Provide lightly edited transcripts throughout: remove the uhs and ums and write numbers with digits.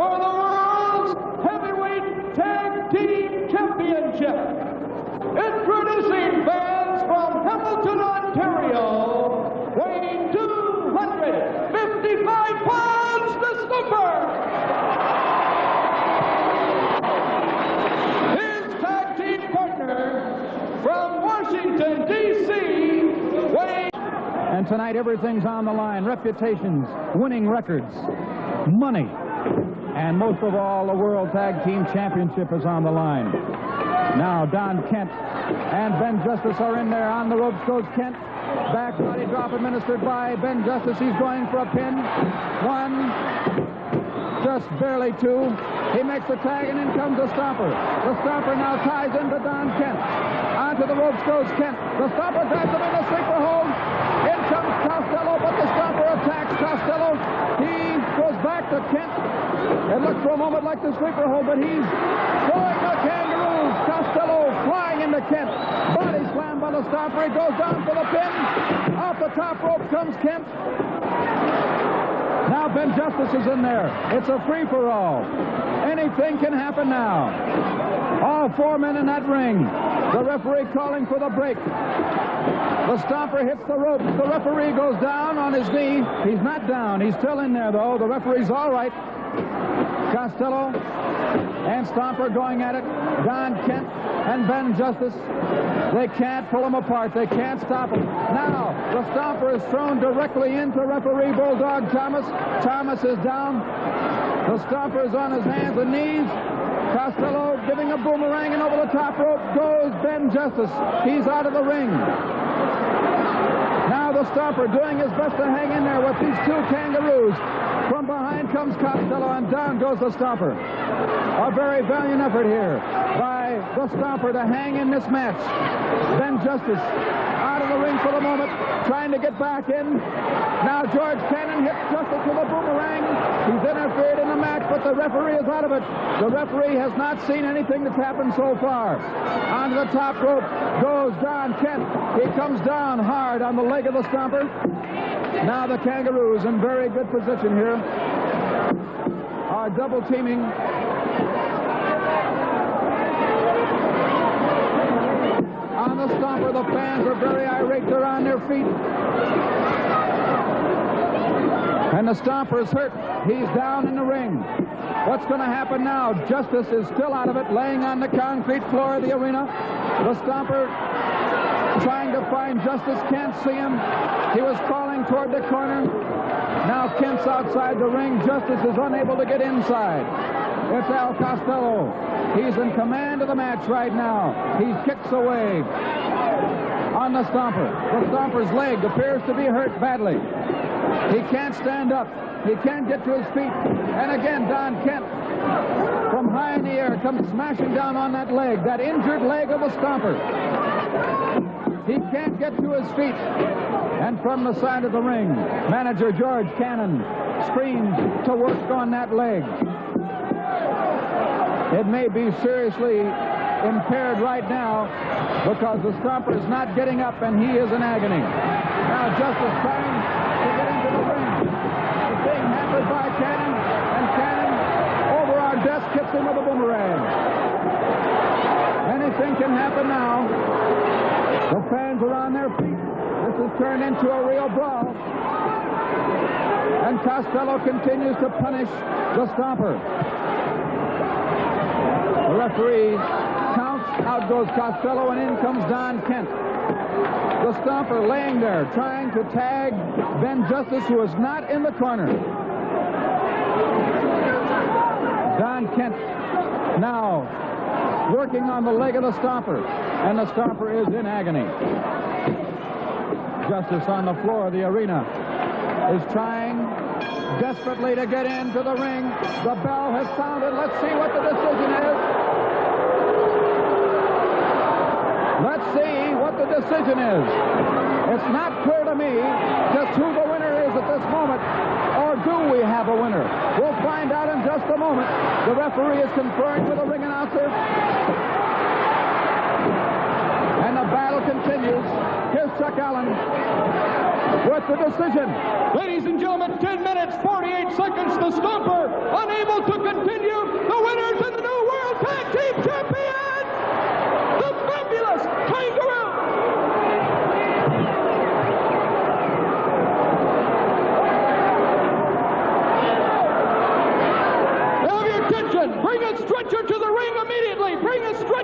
for the World's Heavyweight Tag Team Championship. Introducing fans from Hamilton, Ontario, weighing 255 pounds, the Stumper. His tag team partner from Washington, D.C., weighing... And tonight everything's on the line. Reputations, winning records, money, and most of all, the World Tag Team Championship is on the line. Now Don Kent and Ben Justice are in there. On the ropes goes Kent. Back body drop administered by Ben Justice. He's going for a pin. One, just barely two. He makes the tag, and in comes the Stomper. The Stomper now ties into Don Kent. Onto the ropes goes Kent. The Stomper grabs him in the sleeper hold. In comes Costello, but the Stomper attacks Costello. He goes back to Kent. It looks for a moment like the sleeper hold, but he's throwing the kangaroos. Costello flying into Kent. Body slam by the Stomper. He goes down for the pin. Off the top rope comes Kent. Now Ben Justice is in there. It's a free-for-all. Anything can happen now. All four men in that ring. The referee calling for the break. The Stomper hits the ropes. The referee goes down on his knee. He's not down. He's still in there, though. The referee's all right. Costello and Stomper going at it. Don Kent and Ben Justice. They can't pull them apart. They can't stop them. Now, the Stomper is thrown directly into referee Bulldog Thomas. Thomas is down. The Stomper is on his hands and knees. Costello giving a boomerang, and over the top rope goes Ben Justice. He's out of the ring. Now the Stomper doing his best to hang in there with these two kangaroos. From behind comes Costello, and down goes the Stomper. A very valiant effort here by the Stomper to hang in this match. Ben Justice out of the ring for the moment, trying to get back in. Now George Cannon hits Justice with a boomerang. He's interfered in the match, but the referee is out of it. The referee has not seen anything that's happened so far. Onto the top rope goes Don Kent. He comes down hard on the leg of the Stomper. Now the Kangaroos in very good position here are double teaming. On the Stomper, the fans are very irate. They're on their feet. And the Stomper is hurt. He's down in the ring. What's going to happen now? Justice is still out of it, laying on the concrete floor of the arena. The Stomper trying to find Justice, can't see him. He was crawling toward the corner. Now Kent's outside the ring. Justice is unable to get inside. It's Al Costello. He's in command of the match right now. He kicks away on the Stomper. The Stomper's leg appears to be hurt badly. He can't stand up. He can't get to his feet. And again, Don Kent from high in the air comes smashing down on that leg, that injured leg of the Stomper. He can't get to his feet. And from the side of the ring, manager George Cannon screams to work on that leg. It may be seriously impaired right now because the Stomper is not getting up and he is in agony. Now Justice trying to get into the ring. He's being hampered by Cannon, and Cannon over our desk hits him with a boomerang. Anything can happen now. The fans are on their feet. This has turned into a real brawl. And Costello continues to punish the Stomper. The referee counts. Out goes Costello, and in comes Don Kent. The Stomper laying there, trying to tag Ben Justice, who is not in the corner. Don Kent now working on the leg of the Stomper, and the Stomper is in agony. Justice on the floor of the arena is trying desperately to get into the ring. The bell has sounded. Let's see what the decision is. Let's see what the decision is. It's not clear to me just who the winner is at this moment, or do we have a winner? We'll find out in just a moment. The referee is conferring with the ring announcer. And the battle continues. Here's Chuck Allen with the decision. Ladies and gentlemen, 10 minutes, 48 seconds. The Stomper unable to continue.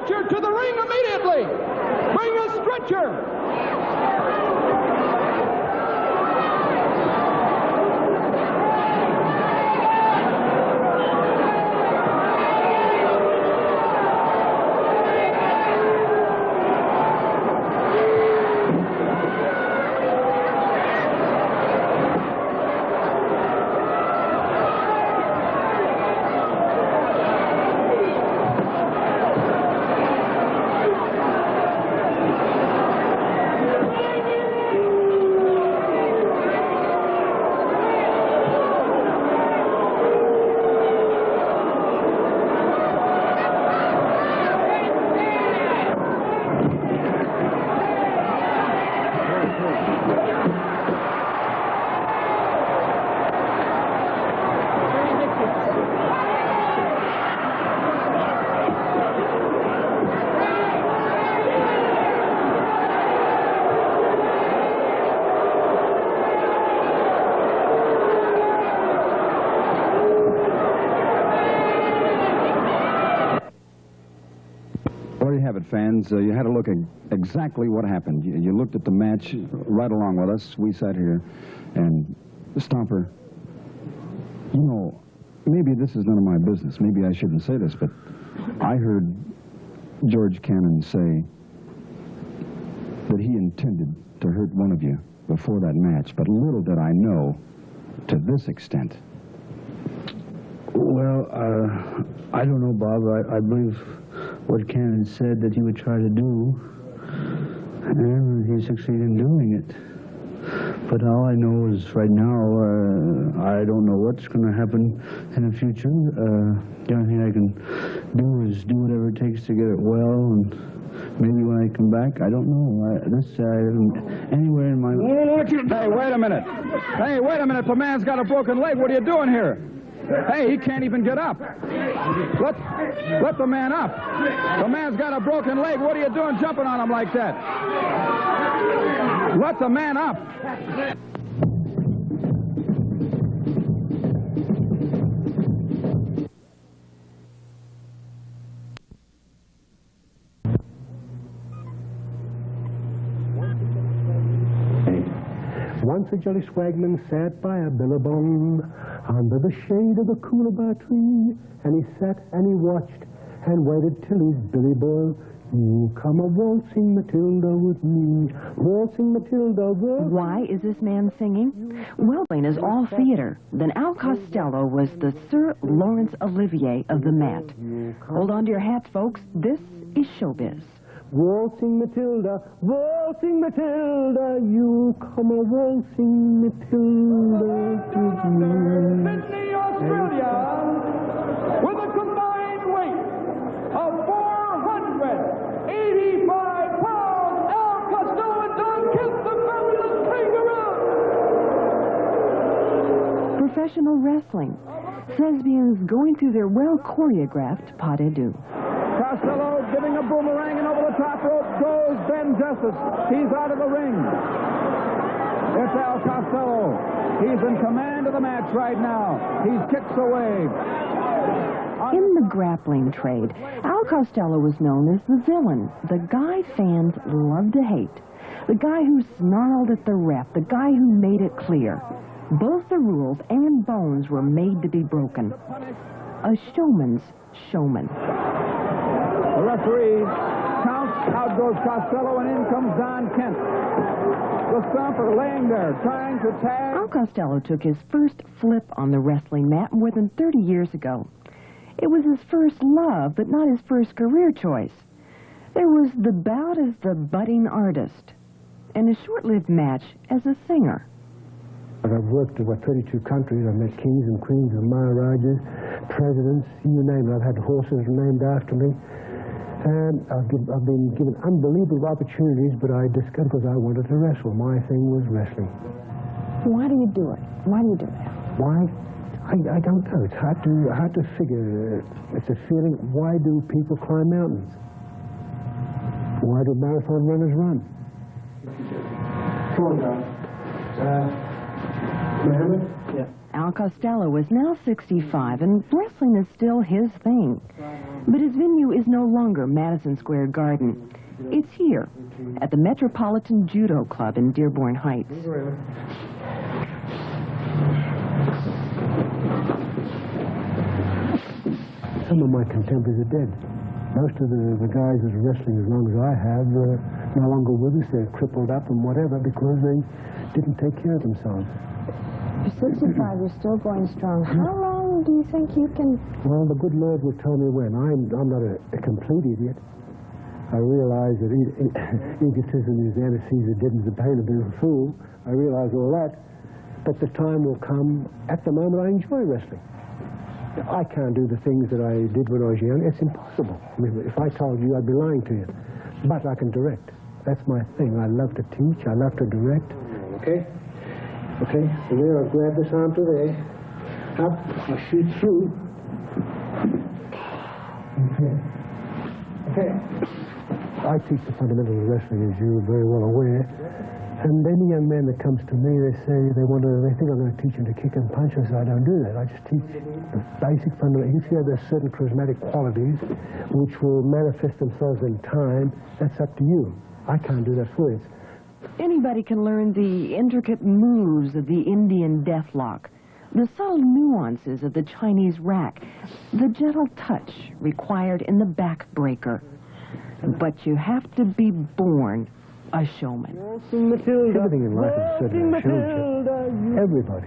stretcher to the ring immediately. Bring a stretcher. Fans, you had a look at exactly what happened. You looked at the match right along with us. We sat here, and Stomper, you know, maybe this is none of my business. Maybe I shouldn't say this, but I heard George Cannon say that he intended to hurt one of you before that match, but little did I know to this extent. Well, I don't know, Bob. I believe what Cannon said that he would try to do, and he succeeded in doing it. But all I know is right now, I don't know what's going to happen in the future. The only thing I can do is do whatever it takes to get it well, and maybe when I come back, I don't know. Anywhere in my... Hey, wait a minute. Hey, wait a minute. The man's got a broken leg. What are you doing here? Hey, he can't even get up. Let the man up. The man's got a broken leg. What are you doing jumping on him like that? Let the man up. Once a jolly swagman sat by a billabong under the shade of a coolabah tree, and he sat and he watched and waited till his billy boiled. You come a waltzing Matilda with me, waltzing Matilda. Why is this man singing? Well, it is all theater. Then Al Costello was the Sir Laurence Olivier of the mat. Hold on to your hats, folks. This is showbiz. Waltzing Matilda, you come a waltzing Matilda with me. Sydney, Australia, with a combined weight of 485 pounds, Al Costello and Don Kent, the fabulous Kangaroo. Professional wrestling. Thespians going through their well-choreographed pas de deux. Costello giving a boomerang, and over the top rope goes Ben Justice. He's out of the ring. It's Al Costello. He's in command of the match right now. He kicks away. In the grappling trade, Al Costello was known as the villain, the guy fans love to hate, the guy who snarled at the ref, the guy who made it clear. Both the rules and bones were made to be broken. A showman's showman. The referee counts. Out goes Costello, and in comes Don Kent. The Stomper laying there, trying to tag. Al Costello took his first flip on the wrestling mat more than 30 years ago. It was his first love, but not his first career choice. There was the bout as the budding artist, and a short-lived match as a singer. I've worked in, 32 countries. I've met kings and queens and maharajas, presidents, you name it. I've had horses named after me. And I've been given unbelievable opportunities, but I discovered because I wanted to wrestle. My thing was wrestling. Why do you do it? Why do you do that? Why? I don't know. It's hard to figure. It's a feeling. Why do people climb mountains? Why do marathon runners run? Come on, guys. Mohammed? Yeah. Al Costello is now 65, and wrestling is still his thing. But his venue is no longer Madison Square Garden. It's here, at the Metropolitan Judo Club in Dearborn Heights. Some of my contemporaries are dead. Most of the guys that are wrestling as long as I have are no longer with us. They're crippled up and whatever because they didn't take care of themselves. You're 65, you're still going strong. How long do you think you can... Well, the good Lord will tell me when. I'm not a complete idiot. I realize that egotism is anesthesia, didn't the pain of being a fool. I realize all that. But the time will come. At the moment, I enjoy wrestling. I can't do the things that I did when I was young. It's impossible. I mean, if I told you, I'd be lying to you. But I can direct. That's my thing. I love to teach. I love to direct. Okay? Okay, so there, I'll grab this onto there. Up, I'll shoot through. Okay. Okay. I teach the fundamentals of wrestling, as you're very well aware. And any young man that comes to me, they say they think I'm going to teach him to kick and punch. I say, I don't do that. I just teach the basic fundamentals. If you have certain charismatic qualities which will manifest themselves in time, that's up to you. I can't do that for you. Anybody can learn the intricate moves of the Indian deathlock, the subtle nuances of the Chinese rack, the gentle touch required in the backbreaker. But you have to be born a showman. Everything in life is a certain showmanship. Everybody.